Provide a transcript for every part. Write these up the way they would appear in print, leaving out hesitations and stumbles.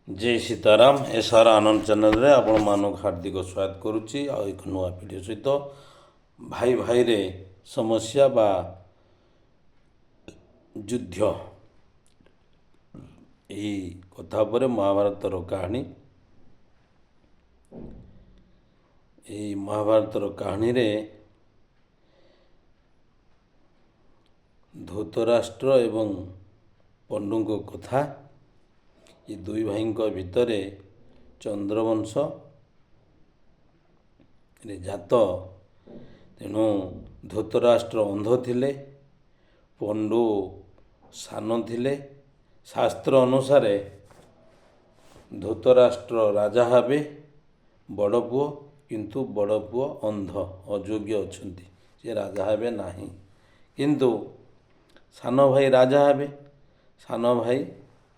जय सीताराम एसआर आनंद चैनल रे आपण मानक हार्दिक स्वागत करुच्ची आ एक नुआ वीडियो सहित भाई भाई रे समस्या बा युद्ध यही कथा पर महाभारतर कहानी यही महाभारतर कहानी रे धृतराष्ट्र एवं पंडु को कथा ये दुई भाई भितर चंद्रवंश रे जात तेणु धृतराष्ट्र अंध थिले पंडु सान थिले शास्त्र अनुसार धृतराष्ट्र राजा हेबे बड़ पुओ किंतु बड़ पुओ अंध अयोग्य अछंती से राजा हेबे नाही किंतु सान भाई राजा हेबे सान भाई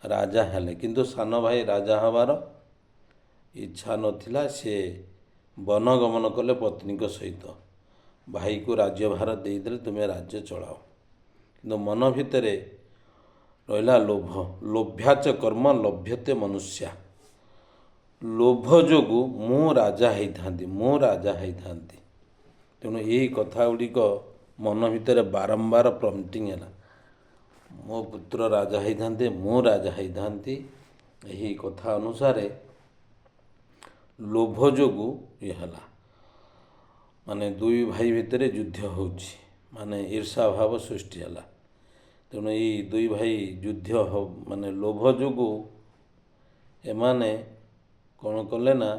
राजा हेले किंतु सान भाई राजा हबार इच्छा नथिला से वन गमन कले पत्नी सहित भाई को राज्यभार देदेले तुम्हें राज्य चलाओ किंतु मन भितर रहा लोभ लोभ्याच कर्म लभ्यते मनुष्या लोभ जोगु मु राजा होता तेणु यही कथा गुड़िक मन भितर बारंबार प्रम्पटिंग है मो पुत्र राजा होता मु राजा होता यही कथा अनुसार लोभ जोगु ये हला माने दुई भाई भितर युद्ध होउछि माने ईर्षा भाव सृष्टि हला तेणु ये दुई भाई युद्ध माने लोभ जोगु एमाने कौन कले ना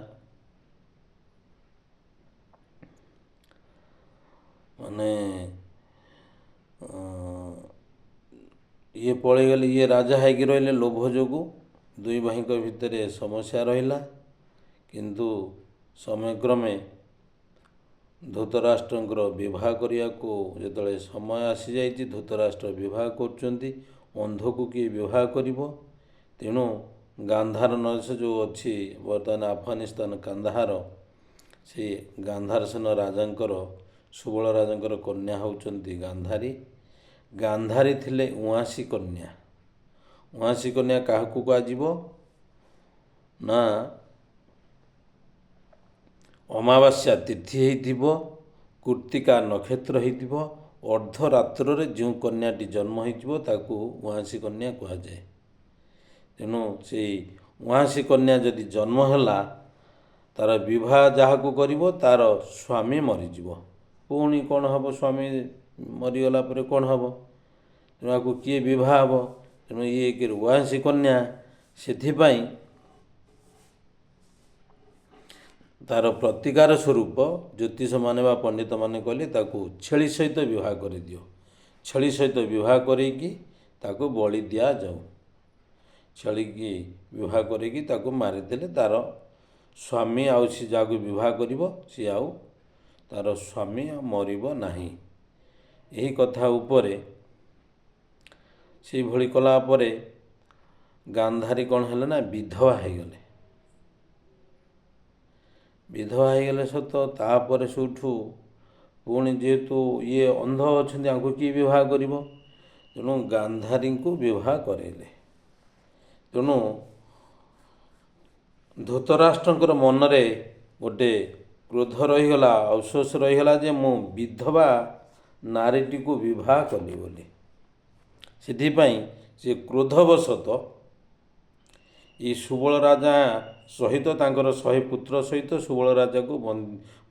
माने ये पलैगले ये राजा है रहिले लोभ जोगु दुई भाई भितर समस्या रहिला किंतु समयक्रमे धृतराष्ट्रंकर विवाह करिया को जेतले समय आसी जाइछि धृतराष्ट्र विवाह करचंती अंध को किए विवाह करिवो तेणु गांधार नरेश जो अच्छी बर्तमान अफगानिस्तान कांधार से गांधार सेन राजांकर सुबल राजांकर कन्या होउचंती गांधारी गांधारी थिले उआसी कन्या क्या कहुजिबो ना अमावास्या तिथि होइथिबो कृत्तिका नक्षत्र होइथिबो अर्धरात्र रे जो कन्याटी जन्म होइथिबो ताकू उआसी कन्या कहा जाए तेणु से उआसी कन्या जदि जन्म होला तार विवाह जहाँ को करिवो तार स्वामी मरीजिवो पुणी कौन हम स्वामी मरीगला पर कौन हम तेणु आपको किए विवाह हम तेणु ये कि उआसी कन्या से तार प्रतिकार स्वरूप ज्योतिष माने बा पंडित माने कहले ताकू छेली सहित विवाह कर दियो छेली सहित विवाह करेकी ताकू बलि दिया जाऊ छेली की विवाह करेकी ताकू मारिदेले तार स्वामी आउ सी जागू विवाह करिवो सी आउ तार स्वामी मरिबो नाही यही कथा उपरे से भली कला परे गांधारी कौन है ना विधवा हो गले विधवा हो गले सत तापर सूठू पुणी जेहेतु ये अंध अच्छा किए विवाह कर तेणु गांधारी को विवाह करेले तेणु धृतराष्ट्र मनरे गोटे क्रोध रहीगला अफसोस रहीगला जे मु विधवा नारीटी को विवाह कली बोली से क्रोधवशत ये सुबल राजा सहित तांकर 100 पुत्र सहित सुबल राजा को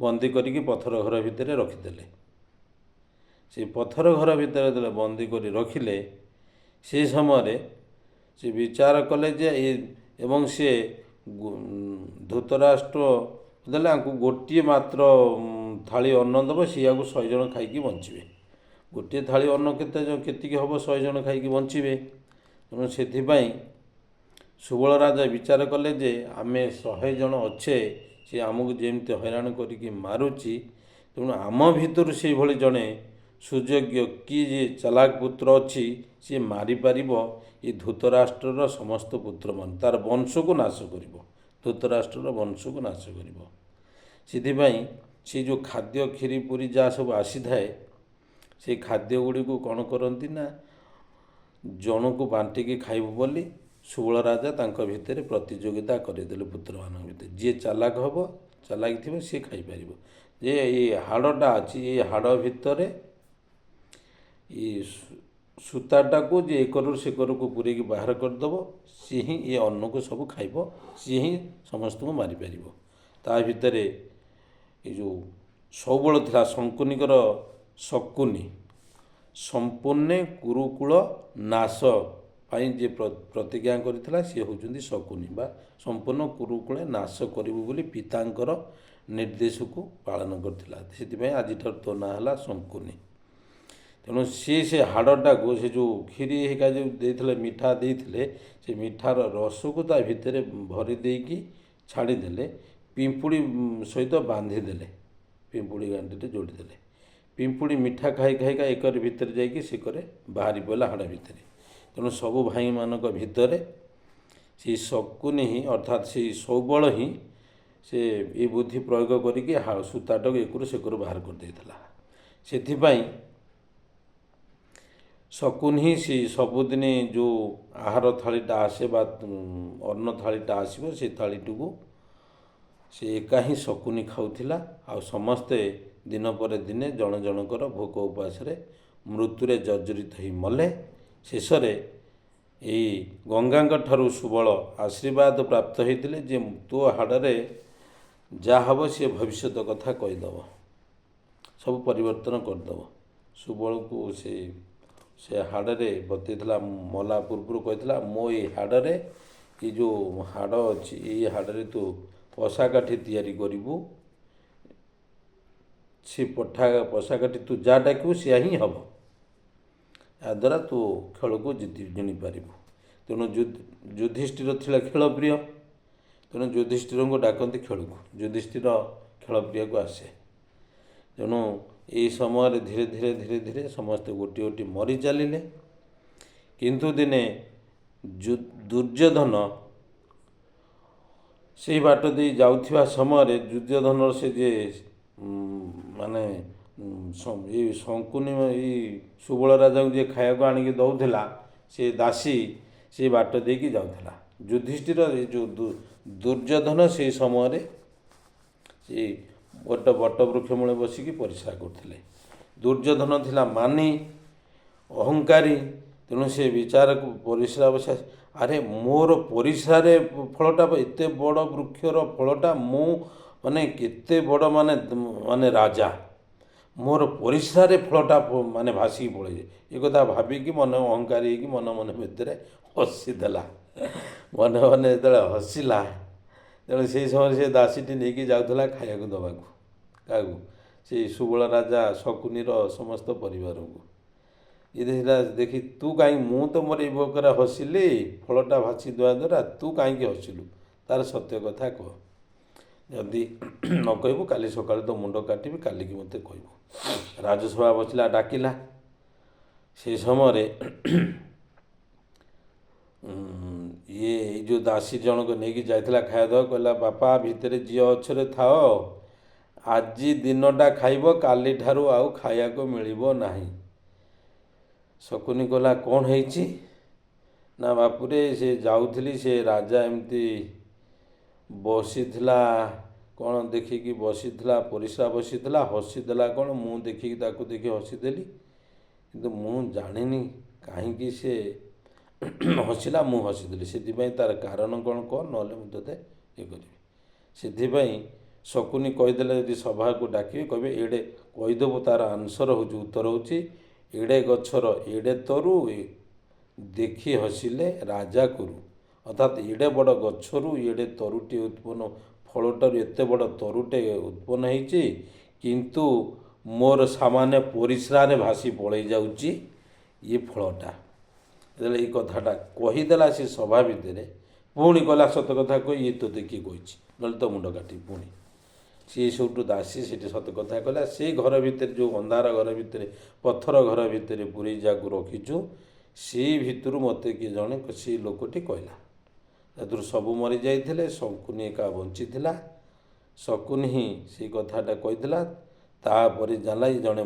बंदी करिकी पत्थर घर भितर रखिदेले से पत्थर घर भितर बंदी करी रखिले से समय से विचार कले जे एवं से धृतराष्ट्र देले गोटे मात्र थाली अन्न दब सी को 100 जन खाई बंचे गोटे थाली अन्न केतिकी हम 100 जन खाई बंचे तेणु से सुबल राजा विचार कले जे आमे 100 जन अच्छे सी आमको जमी हैरान करिकी मारुची तेणु आम भितर से भली जड़े सुयोग्य कि जे चालाक पुत्र अच्छी सी मारिपार ये धृतराष्ट्र समस्त पुत्र मान तार वंश को नाश कर धृतराष्ट्र वंश को नाश कर से जो खाद्य खीरी पूरी जहाँ सब आसी थाए से खाद्य गुड़ी को कौन करती ना जन को बांटिकी खाइबु बोली ସୁବଳ ରାଜା ତାଙ୍କ ଭିତରେ ପ୍ରତିଯୋଗିତା କରିଦେଲେ ପୁତ୍ରମାନଙ୍କ ଭିତରେ, ଯିଏ ଚାଲାକ ହେବ, ଚାଲାକ ଥିବ ସିଏ ଖାଇପାରିବ। ଯେ ଏଇ ହାଡ଼ଟା ଅଛି, ଏଇ ହାଡ଼ ଭିତରେ ଏଇ ସୂତାଟାକୁ ଯେ ଏକରରୁ ସେକରକୁ ପୁରେଇକି ବାହାର କରିଦେବ, ସିଏ ହିଁ ଏ ଅନ୍ନକୁ ସବୁ ଖାଇବ, ସିଏ ହିଁ ସମସ୍ତଙ୍କୁ ମାରିପାରିବ। ତା ଭିତରେ ଏ ଯେଉଁ ସବୁବେଳେ ଥିଲା ଶଙ୍କୁନିଙ୍କର ଶକୁନି ସମ୍ପୂର୍ଣ୍ଣ କୁରୁକୁଳ ନାଶ ପାଇଁ ଯିଏ ପ୍ରତିଜ୍ଞା କରିଥିଲା ସିଏ ହେଉଛନ୍ତି ଶକୁନି, ବା ସମ୍ପୂର୍ଣ୍ଣ କୁରୁକୁଳ ନାଶ କରିବୁ ବୋଲି ପିତାଙ୍କର ନିର୍ଦ୍ଦେଶକୁ ପାଳନ କରିଥିଲା। ସେଥିପାଇଁ ଆଜିଠାରୁ ତୋ ନାଁ ହେଲା ଶଙ୍କୁନି। ତେଣୁ ସିଏ ସେ ହାଡ଼ଟାକୁ ସେ ଯେଉଁ କ୍ଷୀରି ହେଇକା ଯେଉଁ ଦେଇଥିଲେ, ମିଠା ଦେଇଥିଲେ, ସେ ମିଠାର ରସକୁ ତା ଭିତରେ ଭରି ଦେଇକି ଛାଡ଼ିଦେଲେ, ପିମ୍ପୁଡ଼ି ସହିତ ବାନ୍ଧିଦେଲେ, ପିମ୍ପୁଡ଼ି ଗାଣ୍ଠିରେ ଯୋଡ଼ିଦେଲେ। ପିମ୍ପୁଡ଼ି ମିଠା ଖାଇ ଖାଇକା ଏକର ଭିତରେ ଯାଇକି ସେକରେ ବାହାରି ପଡ଼ିଲା ହାଡ଼ ଭିତରେ। ତେଣୁ ସବୁ ଭାଇମାନଙ୍କ ଭିତରେ ସେଇ ଶକୁନି ହିଁ, ଅର୍ଥାତ୍ ସେଇ ସୌବଳ ହିଁ ସେ ଏ ବୁଦ୍ଧି ପ୍ରୟୋଗ କରିକି ସୂତାଟାକୁ ଏକରୁ ସେକରୁ ବାହାର କରିଦେଇଥିଲା। ସେଥିପାଇଁ ଶକୁନି ହିଁ ସେ ସବୁଦିନ ଯେଉଁ ଆହାର ଥାଳିଟା ଆସେ ବା ଅନ୍ନ ଥାଳିଟା ଆସିବ, ସେ ଥାଳିଟିକୁ ସେ ଏକା ହିଁ ଶକୁନି ଖାଉଥିଲା। ଆଉ ସମସ୍ତେ ଦିନ ପରେ ଦିନେ ଜଣ ଜଣଙ୍କର ଭୋକ ଉପାସରେ ମୃତ୍ୟୁରେ ଜର୍ଜରିତ ହୋଇ ମଲେ। ଶେଷରେ ଏଇ ଗଙ୍ଗାଙ୍କ ଠାରୁ ସୁବଳ ଆଶୀର୍ବାଦ ପ୍ରାପ୍ତ ହୋଇଥିଲେ ଯେ ତୋ ହାଡ଼ରେ ଯାହା ହେବ ସିଏ ଭବିଷ୍ୟତ କଥା କହିଦେବ, ସବୁ ପରିବର୍ତ୍ତନ କରିଦେବ। ସୁବଳକୁ ସେ ହାଡ଼ରେ ବତେଇଥିଲା, ମଲା ପୂର୍ବରୁ କହିଥିଲା, ମୋ ଏଇ ହାଡ଼ରେ, ଏ ଯେଉଁ ହାଡ଼ ଅଛି, ଏଇ ହାଡ଼ରେ ତୁ ପଶା କାଠି ତିଆରି କରିବୁ, ସେ ପଶା କାଠି ତୁ ଯାହା ଡାକିବୁ ସେୟା ହିଁ ହେବ। ଏହାଦ୍ୱାରା ତୁ ଖେଳକୁ ଜିଣିପାରିବୁ। ତେଣୁ ଯୁଧିଷ୍ଠିର ଥିଲା ଖେଳପ୍ରିୟ, ତେଣୁ ଯୁଧିଷ୍ଠିରଙ୍କୁ ଡାକନ୍ତି ଖେଳକୁ, ଯୁଧିଷ୍ଠିର ଖେଳପ୍ରିୟକୁ ଆସେ। ତେଣୁ ଏହି ସମୟରେ ଧୀରେ ଧୀରେ ଧୀରେ ଧୀରେ ସମସ୍ତେ ଗୋଟି ଗୋଟି ମରି ଚାଲିଲେ। କିନ୍ତୁ ଦିନେ ଦୁର୍ଯ୍ୟୋଧନ ସେଇ ବାଟ ଦେଇ ଯାଉଥିବା ସମୟରେ ଦୁର୍ଯ୍ୟୋଧନର ସେ ଯେ ମାନେ ଏଇ ଶଙ୍କୁନି, ଏଇ ସୁବଳ ରାଜାଙ୍କୁ ଯିଏ ଖାଇବାକୁ ଆଣିକି ଦେଉଥିଲା, ସେ ଦାସୀ ସେ ବାଟ ଦେଇକି ଯାଉଥିଲା। ଯୁଧିଷ୍ଠିର ଏ ଯେଉଁ ଦୁର୍ଯ୍ୟୋଧନ ସେଇ ସମୟରେ ସେ ଗୋଟେ ବଟ ବୃକ୍ଷ ମୂଳେ ବସିକି ପରିସ୍ରା କରୁଥିଲେ। ଦୁର୍ଯ୍ୟୋଧନ ଥିଲା ମାନି, ଅହଙ୍କାରୀ। ତେଣୁ ସେ ବିଚାରକୁ ପରିସ୍ରା ବସା, ଆରେ ମୋର ପରିସ୍ରାରେ ଫଳଟା, ଏତେ ବଡ଼ ବୃକ୍ଷର ଫଳଟା, ମୁଁ ମାନେ କେତେ ବଡ଼ ମାନେ ରାଜା, ମୋର ପରିସ୍ରାରେ ଫଳଟା ମାନେ ଭାସିକି ପଳେଇଯାଏ। ଏ କଥା ଭାବିକି ମନେ ଅହଙ୍କାରୀ ହେଇକି ମନେ ମନେ ଭିତରେ ହସିଦେଲା। ମନେ ମନେ ଯେତେବେଳେ ହସିଲା, ତେଣୁ ସେହି ସମୟରେ ସେ ଦାସୀଟି ନେଇକି ଯାଉଥିଲା ଖାଇବାକୁ ଦେବାକୁ, କାହାକୁ? ସେଇ ସୁବଳ ରାଜା ଶକୁନିର ସମସ୍ତ ପରିବାରଙ୍କୁ। ସେଟା ଦେଖି, ତୁ କାହିଁକି, ମୁଁ ତ ମୋର ଏଇ ବକରେ ହସିଲି ଫଳଟା ଭାସି ଦେବା ଦ୍ୱାରା, ତୁ କାହିଁକି ହସିଲୁ? ତାର ସତ୍ୟ କଥା କହ। ଯଦି ନ କହିବୁ କାଲି ସକାଳେ ତ ମୁଣ୍ଡ କାଟିବି, କାଲିକି ମୋତେ କହିବୁ। ରାଜସଭା ବସିଲା, ଡାକିଲା। ସେ ସମୟରେ ଏଇ ଯେଉଁ ଦାସୀ ଜଣକ ନେଇକି ଯାଇଥିଲା ଖାଇବା ଦେବାକୁ, କହିଲା, ବାପା ଭିତରେ ଯିଏ ଅଛରେ ଥାଅ, ଆଜି ଦିନଟା ଖାଇବ, କାଲିଠାରୁ ଆଉ ଖାଇବାକୁ ମିଳିବ ନାହିଁ। ଶକୁନି କହିଲା, କ'ଣ ହେଇଛି? ନା ବାପୁରେ, ସେ ଯାଉଥିଲି, ସେ ରାଜା ଏମିତି ବସିଥିଲା, କ'ଣ ଦେଖିକି ବସିଥିଲା, ପରିସ୍ରା ବସିଥିଲା, ହସିଦେଲା କ'ଣ, ମୁଁ ଦେଖିକି ତାକୁ ଦେଖି ହସିଦେଲି। କିନ୍ତୁ ମୁଁ ଜାଣିନି କାହିଁକି ସେ ହସିଲା, ମୁଁ ହସିଦେଲି। ସେଥିପାଇଁ ତାର କାରଣ କ'ଣ କହ, ନହେଲେ ମୁଁ ତୋତେ ଇଏ କରିବି। ସେଥିପାଇଁ ଶକୁନି କହିଦେଲେ, ଯଦି ସଭାକୁ ଡାକିବେ କହିବେ, ଏଡ଼େ କହିଦେବୁ, ତାର ଆନ୍ସର ହେଉଛି, ଉତ୍ତର ହେଉଛି, ଏଡ଼େ ଗଛର ଏଡ଼େ ତରୁ, ଦେଖି ହସିଲେ ରାଜା କରୁ। ଅର୍ଥାତ୍ ଏଡ଼େ ବଡ଼ ଗଛରୁ ଏଡ଼େ ତରୁଟି ଉତ୍ପନ୍ନ, ଫଳଟାରୁ ଏତେ ବଡ଼ ତରୁଟେ ଉତ୍ପନ୍ନ ହେଇଛି, କିନ୍ତୁ ମୋର ସାମାନ୍ୟ ପରିସ୍ରାରେ ଭାସି ପଳେଇ ଯାଉଛି ଇଏ ଫଳଟା। ଯେତେବେଳେ ଏଇ କଥାଟା କହିଦେଲା ସେ ସଭା ଭିତରେ, ପୁଣି କହିଲା, ସତ କଥା କହି, ଇଏ ତୋତେ କିଏ କହିଛି, ନହେଲେ ତ ମୁଣ୍ଡ କାଟିବି। ପୁଣି ସିଏ ସବୁଠୁ ଦାସୀ ସେଠି ସତ କଥା କହିଲା, ସେଇ ଘର ଭିତରେ, ଯେଉଁ ଅନ୍ଧାର ଘର ଭିତରେ, ପଥର ଘର ଭିତରେ ପୁରେଇ ଯାହାକୁ ରଖିଛୁ, ସେଇ ଭିତରୁ ମୋତେ କିଏ ଜଣେ ସେଇ ଲୋକଟି କହିଲା। ସେଥିରୁ ସବୁ ମରିଯାଇଥିଲେ, ଶକୁନି ଏକା ବଞ୍ଚିଥିଲା। ଶକୁନି ହିଁ ସେଇ କଥାଟା କହିଥିଲା। ତାପରେ ଜାଣିଲା ଏ ଜଣେ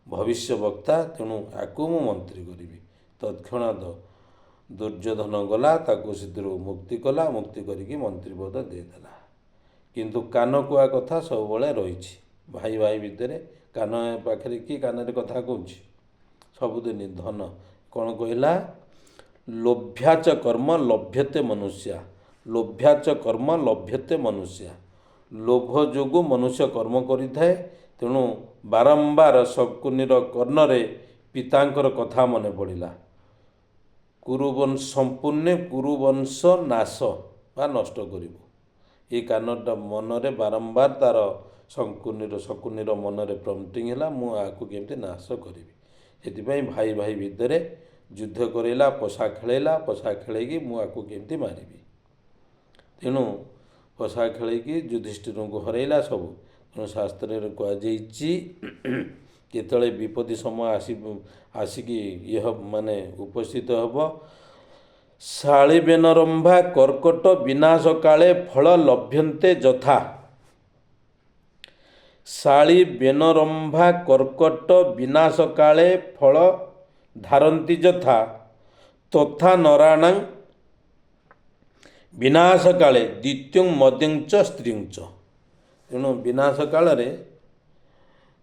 ଭବିଷ୍ୟ ବକ୍ତା, ତେଣୁ ଆକୁ ମୁଁ ମନ୍ତ୍ରୀ କରିବି। ତତ୍କ୍ଷଣାତ୍ ଦୁର୍ଯ୍ୟୋଧନ ଗଲା, ତାକୁ ସେଥିରୁ ମୁକ୍ତି କଲା, ମୁକ୍ତି କରିକି ମନ୍ତ୍ରୀ ପଦ ଦେଇଦେଲା। କିନ୍ତୁ କାନ କୁହା କଥା ସବୁବେଳେ ରହିଛି ଭାଇ ଭାଇ ଭିତରେ। କାନ ପାଖରେ କି କାନରେ କଥା କହୁଛି ସବୁଦିନ ଧନ କ'ଣ କହିଲା? ଲୋଭ୍ୟାଚ କର୍ମ ଲଭ୍ୟତେ ମନୁଷ୍ୟା, ଲୋଭ୍ୟାଚ କର୍ମ ଲଭ୍ୟତେ ମନୁଷ୍ୟା। ଲୋଭ ଯୋଗୁଁ ମନୁଷ୍ୟ କର୍ମ କରିଥାଏ। ତେଣୁ ବାରମ୍ବାର ଶକୁନିର କର୍ଣ୍ଣରେ ପିତାଙ୍କର କଥା ମନେ ପଡ଼ିଲା। କୁରୁବଂଶ ସମ୍ପୂର୍ଣ୍ଣ କୁରୁବଂଶ ନାଶ ବା ନଷ୍ଟ କରିବୁ। ଏ କାନଟା ମନରେ ବାରମ୍ବାର ତାର ଶକୁନିର ମନରେ ପ୍ରମ୍ପଟିଂ ହେଲା, ମୁଁ ଆକୁ କେମିତି ନାଶ କରିବି। ସେଥିପାଇଁ ଭାଇ ଭାଇ ଭିତରେ ଯୁଦ୍ଧ କରେଇଲା, ପଶା ଖେଳେଇଲା, ପଶା ଖେଳେଇକି ମୁଁ ଆକୁ କେମିତି ମାରିବି। ତେଣୁ ପଶା ଖେଳେଇକି ଯୁଧିଷ୍ଠିରଙ୍କୁ ହରେଇଲା ସବୁ। ତେଣୁ ଶାସ୍ତ୍ରରେ କୁହାଯାଇଛି ଯେତେବେଳେ ବିପତ୍ତି ସମୟ ଆସିକି ମାନେ ଉପସ୍ଥିତ ହେବ, ଶାଳି ବେନରମ୍ଭା କର୍କଟ ବିନାଶ କାଳେ ଫଳ ଲଭ୍ୟନ୍ତେ ଯଥା। ଶାଳି ବେନରମ୍ଭା କର୍କଟ ବିନାଶ କାଳେ ଫଳ ଧାରନ୍ତି ଯଥା, ତଥା ନରାଣାଂ ବିନାଶ କାଳେ ଦ୍ୱିତୀୟ ମଦ୍ୟଞ୍ଚ ସ୍ତ୍ରୀଞ୍ଚ। ତେଣୁ ବିନାଶ କାଳରେ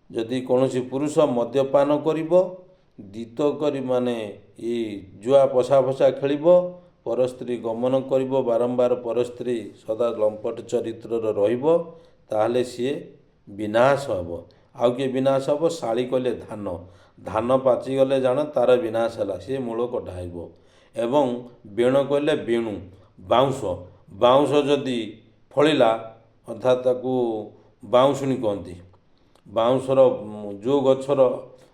ଯଦି କୌଣସି ପୁରୁଷ ମଦ୍ୟପାନ କରିବ, ଦ୍ୱିତୀୟ କରି ମାନେ ଏଇ ଜୁଆ ପଶା ଫସା ଖେଳିବ, ପରସ୍ତ୍ରୀ ଗମନ କରିବ, ବାରମ୍ବାର ପରସ୍ତ୍ରୀ ସଦା ଲମ୍ପଟ ଚରିତ୍ରର ରହିବ, ତାହେଲେ ସିଏ ବିନାଶ ହେବ। ଆଉ କିଏ ବିନାଶ ହେବ? ଶାଳି କହିଲେ ଧାନ, ଧାନ ପାଚିଗଲେ ଜାଣ ତାର ବିନାଶ ହେଲା, ସିଏ ମୂଳ କଟା ହେବ। ଏବଂ ବେଣ କହିଲେ ବେଣୁ ବାଉଁଶ, ବାଉଁଶ ଯଦି ଫଳିଲା ଅର୍ଥାତ୍ ତାକୁ ବାଉଁଶୁଣୀ କହନ୍ତି। ବାଉଁଶର ଯେଉଁ ଗଛର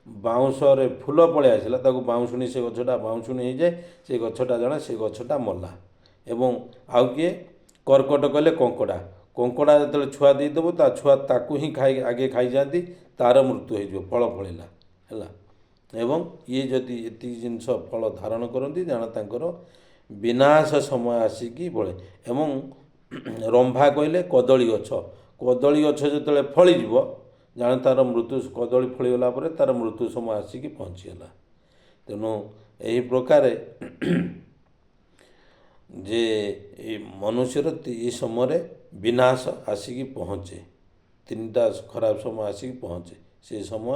ବାଉଁଶରେ ଫୁଲ ପଳେଇ ଆସିଲା ତାକୁ ବାଉଁଶୁଣୀ, ସେ ଗଛଟା ବାଉଁଶୁଣୀ ହେଇଯାଏ, ସେ ଗଛଟା ଜଣେ ସେ ଗଛଟା ମଲା। ଏବଂ ଆଉ କିଏ? କର୍କଟ କହିଲେ କଙ୍କଡ଼ା, କଙ୍କଡ଼ା ଯେତେବେଳେ ଛୁଆ ଦେଇଦେବ ତା ଛୁଆ ତାକୁ ହିଁ ଆଗେ ଖାଇଯାଆନ୍ତି, ତାର ମୃତ୍ୟୁ ହେଇଯିବ, ଫଳ ଫଳିଲା ହେଲା। ଏବଂ ଇଏ ଯଦି ଏତିକି ଜିନିଷ ଫଳ ଧାରଣ କରନ୍ତି ଜାଣ ତାଙ୍କର ବିନାଶ ସମୟ ଆସିକି ବଳେ। ଏବଂ ରମ୍ଭା କହିଲେ କଦଳୀ ଗଛ, କଦଳୀ ଗଛ ଯେତେବେଳେ ଫଳିଯିବ ଜାଣ ତାର ମୃତ୍ୟୁ, କଦଳୀ ଫଳିଗଲା ପରେ ତାର ମୃତ୍ୟୁ ସମୟ ଆସିକି ପହଞ୍ଚିଗଲା। ତେଣୁ ଏହି ପ୍ରକାରେ ଯେ ଏ ମନୁଷ୍ୟର ଏ ସମୟରେ ବିନାଶ ଆସିକି ପହଞ୍ଚେ, ତିନିଟା ଖରାପ ସମୟ ଆସିକି ପହଞ୍ଚେ। ସେ ସମୟ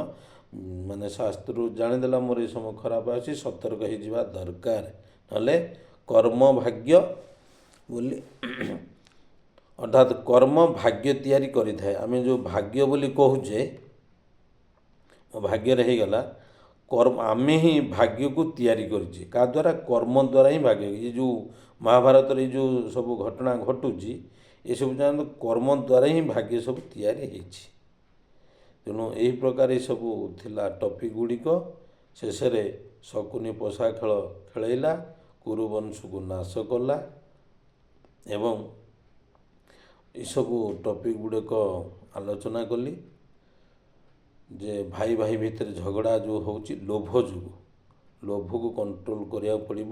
ମାନେ ଶାସ୍ତ୍ରରୁ ଜାଣିଦେଲା ମୋର ଏ ସମୟ ଖରାପ ଅଛି, ସତର୍କ ହେଇଯିବା ଦରକାର, ନହେଲେ କର୍ମ ଭାଗ୍ୟ ବୋଲି ଅର୍ଥାତ୍ କର୍ମ ଭାଗ୍ୟ ତିଆରି କରିଥାଏ। ଆମେ ଯେଉଁ ଭାଗ୍ୟ ବୋଲି କହୁଛେ, ମୋ ଭାଗ୍ୟରେ ହେଇଗଲା, ଆମେ ହିଁ ଭାଗ୍ୟକୁ ତିଆରି କରିଛେ। କାହା ଦ୍ୱାରା? କର୍ମ ଦ୍ୱାରା ହିଁ ଭାଗ୍ୟ। ଏ ଯେଉଁ ମହାଭାରତରେ ଏ ଯେଉଁ ସବୁ ଘଟଣା ଘଟୁଛି ଏସବୁ ଜାଣନ୍ତୁ କର୍ମ ଦ୍ୱାରା ହିଁ ଭାଗ୍ୟ ସବୁ ତିଆରି ହେଇଛି। ତେଣୁ ଏହି ପ୍ରକାର ଏସବୁ ଥିଲା ଟପିକ୍ ଗୁଡ଼ିକ। ଶେଷରେ ଶକୁନି ପଶା ଖେଳ ଖେଳେଇଲା, କୁରୁବଂଶକୁ ନାଶ କଲା। ଏବଂ ଏସବୁ ଟପିକ୍ ଗୁଡ଼ିକ ଆଲୋଚନା କଲି ଯେ ଭାଇ ଭାଇ ଭିତରେ ଝଗଡ଼ା ଯେଉଁ ହେଉଛି ଲୋଭ ଯୋଗୁଁ, ଲୋଭକୁ କଣ୍ଟ୍ରୋଲ କରିବାକୁ ପଡ଼ିବ।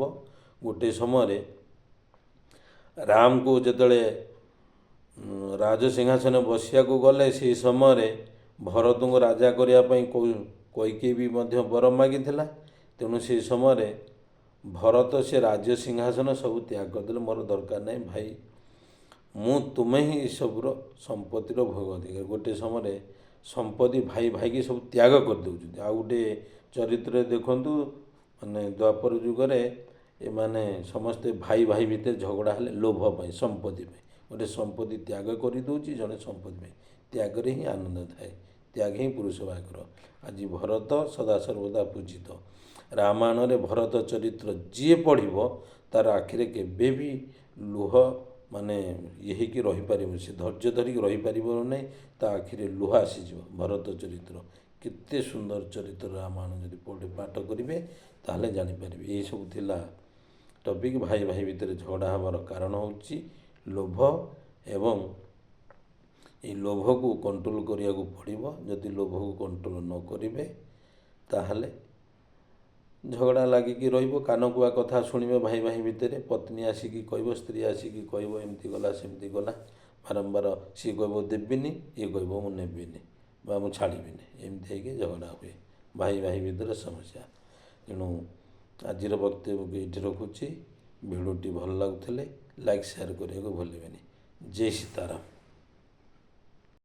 ଗୋଟିଏ ସମୟରେ ରାମକୁ ଯେତେବେଳେ ରାଜସିଂହାସନରେ ବସିବାକୁ ଗଲେ, ସେହି ସମୟରେ ଭରତଙ୍କୁ ରାଜା କରିବା ପାଇଁ କୈକେୟୀ ବି ମଧ୍ୟ ବର ମାଗିଥିଲା। ତେଣୁ ସେହି ସମୟରେ ଭରତ ସେ ରାଜ୍ୟ ସିଂହାସନ ସବୁ ତ୍ୟାଗ କରିଦେଲେ, ମୋର ଦରକାର ନାହିଁ ଭାଇ, ମୁଁ ତୁମେ ହିଁ ଏସବୁର ସମ୍ପତ୍ତିର ଭୋଗ ଅଧିକାର। ଗୋଟିଏ ସମୟରେ ସମ୍ପତ୍ତି ଭାଇ ଭାଇକି ସବୁ ତ୍ୟାଗ କରିଦେଉଛନ୍ତି। ଆଉ ଗୋଟିଏ ଚରିତ୍ରରେ ଦେଖନ୍ତୁ, ମାନେ ଦ୍ୱାପର ଯୁଗରେ ଏମାନେ ସମସ୍ତେ ଭାଇ ଭାଇ ଭିତରେ ଝଗଡ଼ା ହେଲେ ଲୋଭ ପାଇଁ, ସମ୍ପତ୍ତି ପାଇଁ। ଗୋଟିଏ ସମ୍ପତ୍ତି ତ୍ୟାଗ କରିଦେଉଛି, ଜଣେ ସମ୍ପତ୍ତି ପାଇଁ। ତ୍ୟାଗରେ ହିଁ ଆନନ୍ଦ ଥାଏ, ତ୍ୟାଗ ହିଁ ପୁରୁଷ ବାକର। ଆଜି ଭରତ ସଦାସର୍ବଦା ପୂଜିତ। ରାମାୟଣରେ ଭରତ ଚରିତ୍ର ଯିଏ ପଢ଼ିବ ତାର ଆଖିରେ କେବେ ବି ଲୁହ ମାନେ ଇଏ ହେଇକି ରହିପାରିବ, ସେ ଧୈର୍ଯ୍ୟ ଧରିକି ରହିପାରିବ ନାହିଁ, ତା ଆଖିରେ ଲୁହ ଆସିଯିବ। ଭରତ ଚରିତ୍ର କେତେ ସୁନ୍ଦର ଚରିତ୍ର, ରାମାୟଣ ଯଦି ପାଠ କରିବେ ତାହେଲେ ଜାଣିପାରିବେ। ଏହିସବୁ ଥିଲା ଟପିକ୍। ଭାଇ ଭାଇ ଭିତରେ ଝଗଡ଼ା ହେବାର କାରଣ ହେଉଛି ଲୋଭ। ଏବଂ এই ଲୋଭକୁ କଣ୍ଟ୍ରୋଲ କରିବାକୁ ପଡ଼ିବ। ଯଦି ଲୋଭକୁ କଣ୍ଟ୍ରୋଲ ନ କରିବେ ତାହେଲେ ଝଗଡ଼ା ଲାଗିକି ରହିବ। କାନକୁଆ କଥା ଶୁଣିବେ ଭାଇ ଭାଇ ଭିତରେ, ପତ୍ନୀ ଆସିକି କହିବ, ସ୍ତ୍ରୀ ଆସିକି କହିବ ଏମିତି ଗଲା ସେମିତି ଗଲା, ବାରମ୍ବାର ସିଏ କହିବ ଦେବିନି, ଇଏ କହିବ ମୁଁ ନେବିନି ବା ମୁଁ ଛାଡ଼ିବିନି, ଏମିତି ହେଇକି ଝଗଡ଼ା ହୁଏ ଭାଇ ଭାଇ ଭିତରେ ସମସ୍ୟା। ତେଣୁ ଆଜିର ବକ୍ତବ୍ୟକୁ ଏଇଠି ରଖୁଛି। ଭିଡ଼ିଓଟି ଭଲ ଲାଗୁଥିଲେ ଲାଇକ୍ ସେୟାର କରିବାକୁ ଭୁଲିବେନି। ଜୟ ସୀତାରାମ।